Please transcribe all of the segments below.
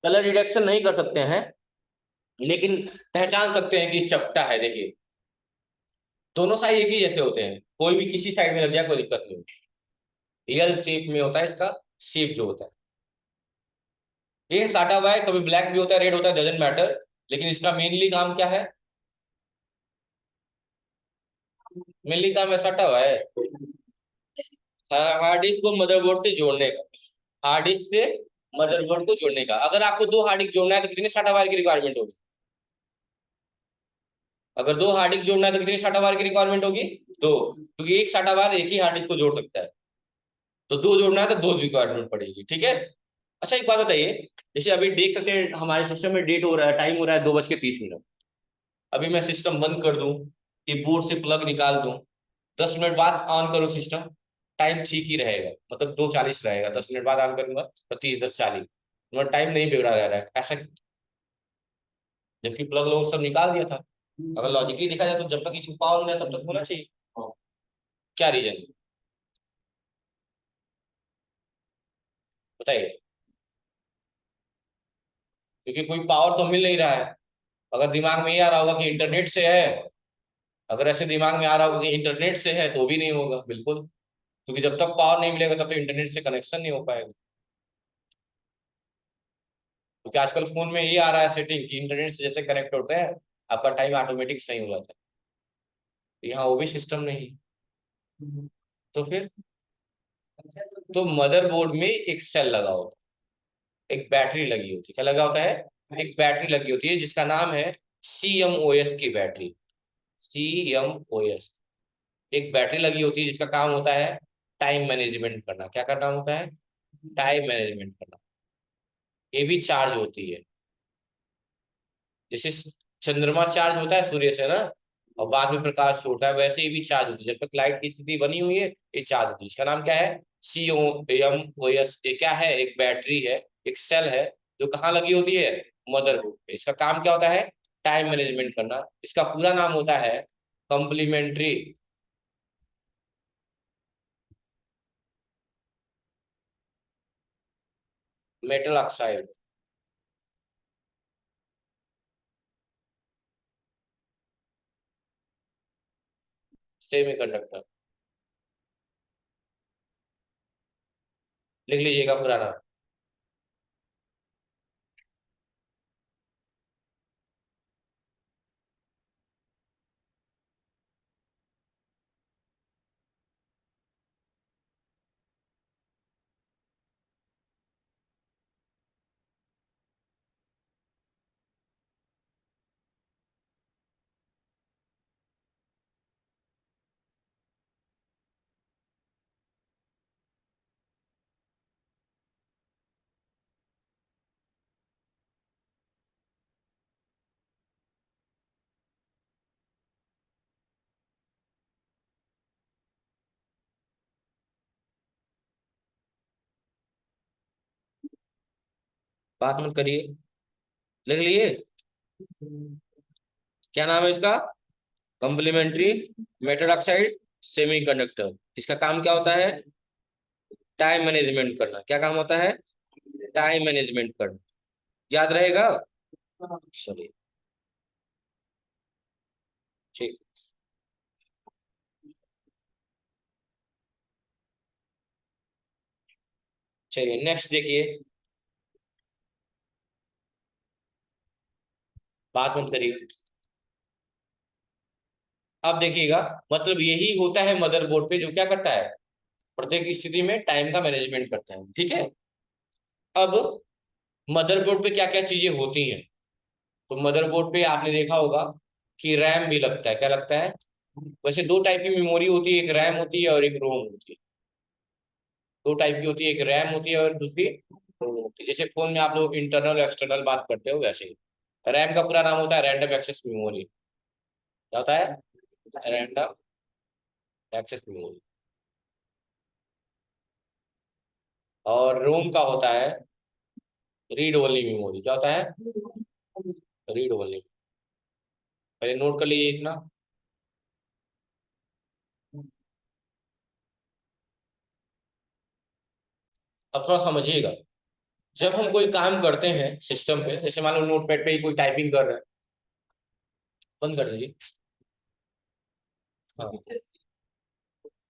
Colour detection नहीं कर सकते हैं, लेकिन पहचान सकते हैं कि चपटा है। देखिए दोनों साइड एक ही जैसे होते हैं, कोई भी किसी साइड में लग जाए कोई दिक्कत नहीं होती। एल शेप में होता है इसका शेप जो होता है। ये साटा हुआ है, कभी ब्लैक भी होता है रेड होता है, डजेंट मैटर। लेकिन इसका मेनली काम क्या है? मेनली काम है साटा हुआ है हार्ड डिस्क को मदरबोर्ड से जोड़ने का। हार्ड डिस्क से मदरबोर्ड को जोड़ने का। अगर आपको दो हार्ड डिस्क जोड़ना है तो कितनी साटा वायर की रिक्वायरमेंट होगी? अगर दो हार्ड डिस्क जोड़ना है तो कितनी साटा वायर की रिक्वायरमेंट होगी? दो, क्योंकि एक साटा वायर एक ही हार्ड डिस्क को जोड़ सकता है। तो दो जोड़ना है तो दो रिक्वायरमेंट पड़ेगी, ठीक है। अच्छा एक बात बताइए, जैसे अभी देख सकते हैं हमारे सिस्टम में डेट हो रहा है, टाइम हो रहा है 2:30। अभी मैं सिस्टम बंद कर दूं, कीबोर्ड से प्लग निकाल दूं, 10 मिनट बाद ऑन करो सिस्टम, टाइम ठीक ही रहेगा, मतलब 2:40 रहेगा। 10 मिनट बाद ऑन करूंगा तो 30, 10, 40, मतलब टाइम नहीं बिगड़ा जा रहा है ऐसा, जबकि प्लग लोग सब निकाल दिया था। अगर लॉजिकली देखा जाए तो जब तक इसको पावर मिला तब तक होना चाहिए। क्या रीजन है बताइए? क्योंकि कोई पावर तो मिल नहीं रहा है। अगर दिमाग में ये आ रहा होगा कि इंटरनेट से है, अगर ऐसे दिमाग में आ रहा होगा कि इंटरनेट से है तो भी नहीं होगा बिल्कुल, क्योंकि जब तक पावर नहीं मिलेगा तब तक इंटरनेट से कनेक्शन नहीं हो पाएगा। क्योंकि आजकल फोन में ये आ रहा है सेटिंग कि इंटरनेट से जैसे कनेक्ट होते हैं आपका टाइम ऑटोमेटिक सही हो जाता है। तो यहाँ वो भी सिस्टम नहीं। तो फिर तो मदरबोर्ड में एक सेल लगा होता है, एक बैटरी लगी होती है। क्या लगा होता है? एक बैटरी लगी होती है जिसका नाम है CMOS की बैटरी। CMOS एक बैटरी लगी होती है जिसका काम होता है टाइम मैनेजमेंट करना। क्या का काम होता है? टाइम मैनेजमेंट करना। ये भी चार्ज होती है, जैसे चंद्रमा चार्ज होता है सूर्य से ना, और बाद में प्रकाश छोड़ता है, वैसे ही भी चार्ज होती है। जब तक लाइट की स्थिति बनी हुई है ये चार्ज होती है। इसका नाम क्या है? CMOS। ये क्या है? एक बैटरी है, एक सेल है, जो कहाँ लगी होती है? मदरबोर्ड पे। इसका काम क्या होता है? टाइम मैनेजमेंट करना। इसका पूरा नाम होता है कंप्लीमेंट्री मेटल ऑक्साइड सेमीकंडक्टर। लिख लीजिएगा पूरा नाम। बात मत करिए, लिख लिए। क्या नाम है इसका? Complementary metal oxide semiconductor. इसका काम क्या होता है? टाइम मैनेजमेंट करना। क्या काम होता है? टाइम मैनेजमेंट करना। याद रहेगा? चलिए ठीक। चलिए नेक्स्ट देखिए, बात मत करिए। अब देखिएगा, मतलब यही होता है मदरबोर्ड पे, जो क्या करता है? प्रत्येक स्थिति में टाइम का मैनेजमेंट करता है, ठीक है। अब मदरबोर्ड पे क्या क्या चीजें होती हैं? तो मदरबोर्ड पे आपने देखा होगा कि रैम भी लगता है। क्या लगता है? वैसे दो टाइप की मेमोरी होती है, एक रैम होती है और एक रोम होती है। दो टाइप की होती है, एक रैम होती है और दूसरी रोम होती है। जैसे फोन में आप लोग इंटरनल एक्सटर्नल बात करते हो वैसे ही रैम का पूरा नाम होता है रैंडम एक्सेस मेमोरी। क्या होता है? Random access memory. और रोम का होता है रीड ओनली मेमोरी। क्या होता है? Read only. पहले नोट कर लीजिए इतना। अब थोड़ा समझिएगा। जब हम कोई काम करते हैं सिस्टम पे, जैसे मान लो नोटपैड पे ही कोई टाइपिंग कर रहा है, बंद कर दीजिए। हाँ,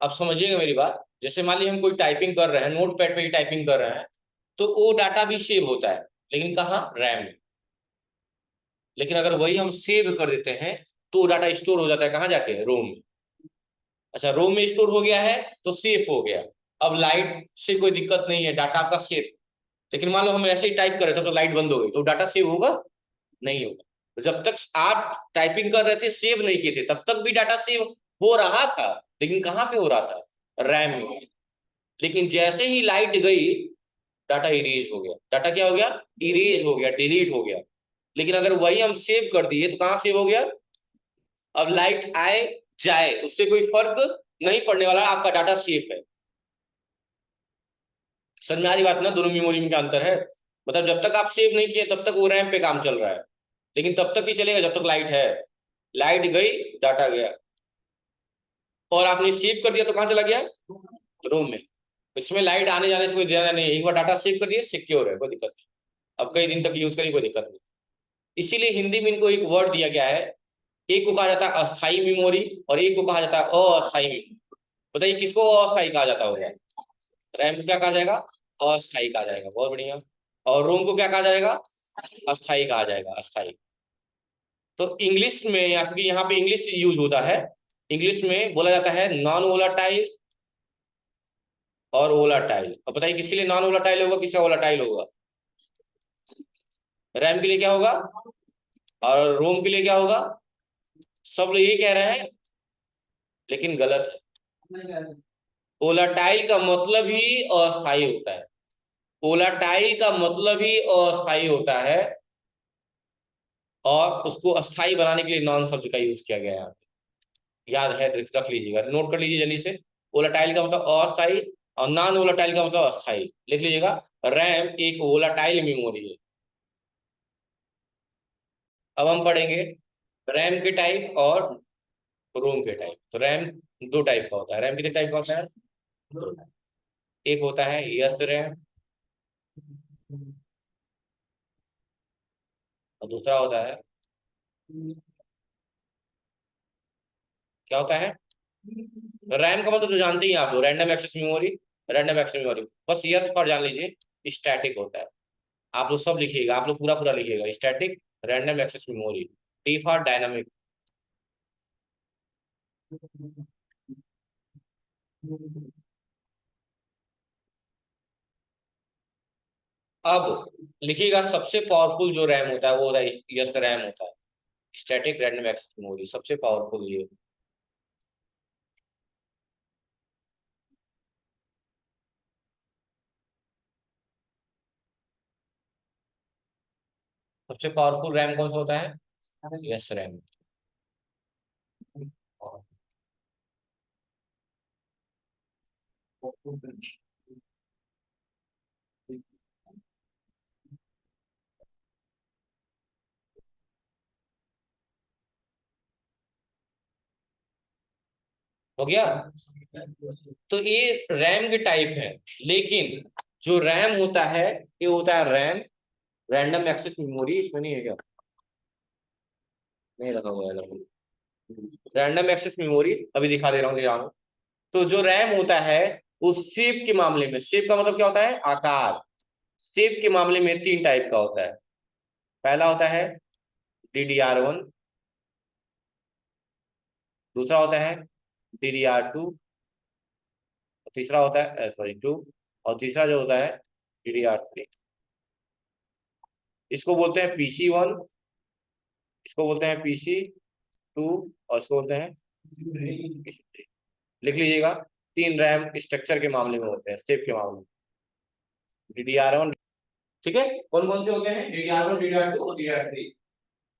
अब समझिएगा मेरी बात। जैसे मान लीजिए हम कोई टाइपिंग कर रहे हैं, नोटपैड पे ही टाइपिंग कर रहे हैं, तो वो डाटा भी सेव होता है, लेकिन कहाँ, रैम में। लेकिन अगर वही हम सेव कर देते हैं तो डाटा स्टोर हो जाता है कहाँ जाके, रोम में। अच्छा, रोम में स्टोर हो गया है तो सेफ हो गया। अब लाइट से कोई दिक्कत नहीं है, डाटा आपका सेफ। लेकिन मान लो हम ऐसे ही टाइप कर रहे थे तो लाइट बंद हो गई, तो डाटा सेव होगा, नहीं होगा। तो जब तक आप टाइपिंग कर रहे थे, सेव नहीं किए थे, तब तक भी डाटा सेव हो रहा था। लेकिन कहाँ पे हो रहा था, रैम में। लेकिन जैसे ही लाइट गई, डाटा इरेज हो गया। डाटा क्या हो गया, इरेज हो गया, डिलीट हो गया। लेकिन अगर वही हम सेव कर दिए तो कहाँ सेव हो गया। अब लाइट आए जाए उससे कोई फर्क नहीं पड़ने वाला, आपका डाटा सेफ है। समझ में आ रही बात ना, दोनों मेमोरी में क्या अंतर है। मतलब जब तक आप सेव नहीं किए तब तक वो रैम पे काम चल रहा है, लेकिन तब तक ही चलेगा जब तक लाइट है। लाइट गई, डाटा गया। और आपने सेव कर दिया तो कहाँ चला गया, रोम में। इसमें लाइट आने जाने से कोई देना नहीं, एक बार डाटा सेव कर दिए, सिक्योर है, कोई दिक्कत नहीं। अब कई दिन तक यूज करिए, कोई दिक्कत नहीं। इसीलिए हिंदी में इनको एक वर्ड दिया गया है। एक को कहा जाता है अस्थाई मेमोरी, और एक को कहा जाता है अस्थाई मेमोरी। बताइए किसको अस्थाई कहा जाता होगा। रैम को क्या कहा जाएगा, अस्थाई कहा जाएगा, बहुत बढ़िया। और रोम को क्या कहा जाएगा, अस्थाई कहा जाएगा, अस्थाई। तो इंग्लिश में, या क्योंकि यहाँ पे इंग्लिश यूज होता है, इंग्लिश में बोला जाता है नॉन वोलाटाइल और वोलाटाइल। अब बताइए किसके लिए नॉन वोलाटाइल होगा, किसका वोलाटाइल होगा। रैम के लिए क्या होगा, और रोम के लिए क्या होगा। सब लोग यही कह रहे हैं, लेकिन गलत है। वोलाटाइल का मतलब ही अस्थाई होता है। वोलाटाइल का मतलब ही अस्थाई होता है, और उसको अस्थाई बनाने के लिए नॉन शब्द का यूज किया गया है यहाँ पे। याद है, रख लीजिएगा, नोट कर लीजिए जल्दी से। वोलाटाइल का मतलब अस्थाई, और नॉन वोलाटाइल का मतलब अस्थाई, लिख लीजिएगा। रैम एक वोलाटाइल मेमोरी है। अब हम पढ़ेंगे रैम के टाइप और रोम के टाइप। तो रैम दो टाइप का होता है। रैम कितने टाइप का होता है, दो टाइप। एक होता है यस रैम, और दूसरा होता है, क्या होता है। रैम का मतलब तो जानते ही हैं आप लोग, random access memory. Random access memory, बस यस पर जान लीजिए, स्टैटिक होता है। आप लोग सब लिखिएगा, आप लोग पूरा पूरा लिखिएगा, static random access memory. D for dynamic. अब लिखिएगा, सबसे पावरफुल जो रैम होता है वो यस रैम होता है। स्टैटिक रैंडम एक्सेस मेमोरी सबसे पावरफुल ये। सबसे पावरफुल रैम कौन सा होता है, यस रैम। हो गया। तो ये रैम के टाइप है। लेकिन जो रैम होता है, ये होता है रैम रैंडम एक्सेस मेमोरी। इसमें नहीं है क्या, नहीं रखा हुआ है रैंडम एक्सेस मेमोरी, अभी दिखा दे रहा हूँ, ध्यान। तो जो रैम होता है, उस शेप के मामले में, शेप का मतलब क्या होता है, आकार। शेप के मामले में तीन टाइप का होता है। पहला होता है DDR1, दूसरा होता है DDR2, तीसरा होता है सॉरी 2, और तीसरा जो होता है DDR3। इसको बोलते हैं PC1, इसको बोलते हैं PC2, और इसको बोलते हैं PC3। लिख लीजिएगा, तीन रैम स्ट्रक्चर के मामले में होते हैं, शेप के मामले में। DDR1, ठीक है, कौन कौन से होते हैं, DDR1, DDR2 और DDR3।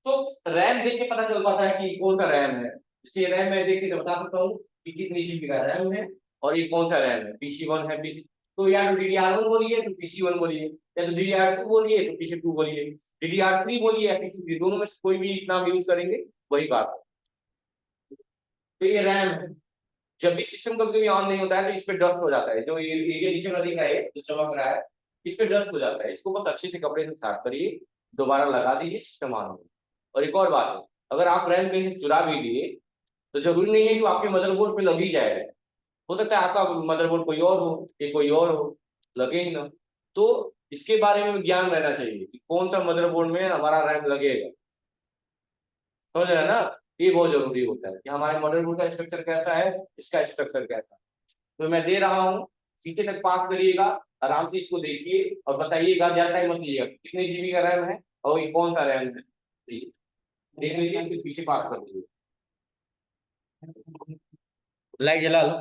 तो रैम देख के पता चल पाता है कि कौन सा रैम है। जैसे रैम मैं देख के बता सकता हूँ कि कितनी जीबी का रैम है, और ये कौन सा रैम है, PC1 है, PC। तो या तो DDR1 बोलिए तो PC1 बोलिए, या तो DDR2 बोलिए तो PC2 बोलिए, DDR3 बोलिए या PC3, दोनों में से कोई भी नाम यूज करेंगे वही बात है। तो ये रैम है। जब भी सिस्टम कभी कभी ऑन नहीं होता है तो इस पे डस्ट हो जाता है, जो ये नीचे वाला दिख रहा है जो चमक रहा है, इस पे डस्ट हो जाता है, इसको बस अच्छे से कपड़े से साफ करिए, दोबारा लगा दीजिए, सिस्टम ऑन हो। और एक और बात है, अगर आप रैम कहीं से चुरा भी लिए तो जरूरी नहीं है कि वो आपके मदरबोर्ड पे लग ही जाएगा। हो सकता है आपका मदरबोर्ड कोई और हो, ये कोई और हो, लगे ही ना। तो इसके बारे में ज्ञान रहना चाहिए कि कौन सा मदरबोर्ड में हमारा रैम लगेगा। समझ रहे हैं ना? ये बहुत जरूरी होता है कि हमारे मदरबोर्ड का स्ट्रक्चर कैसा है, इसका स्ट्रक्चर कैसा है। तो मैं दे रहा हूँ, सीधे तक पास करिएगा, आराम से इसको देखिए और बताइएगा, ज्यादा टाइम मत लीजिएगा, कितने जीबी का रैम है और ये कौन सा रैम है, देख लीजिए, फिर पीछे पास कर दीजिए। लाइट जला लो।